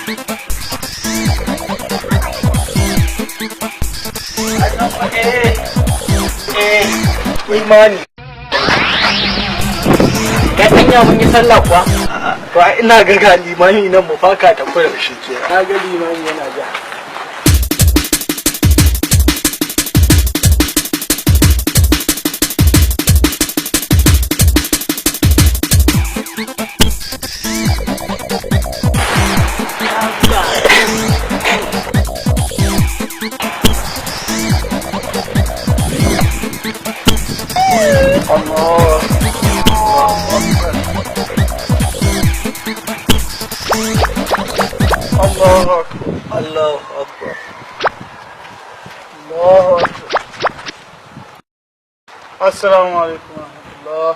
Imani. Kai anya mun yi sallah kuwa? To ina ga limami nan mu faka ta fara shi ke. Na ga limami yana ja. Allah. Allah Akbar. Allah Akbar. Allah Akbar. Assalamu alaikum wa rahmatullah.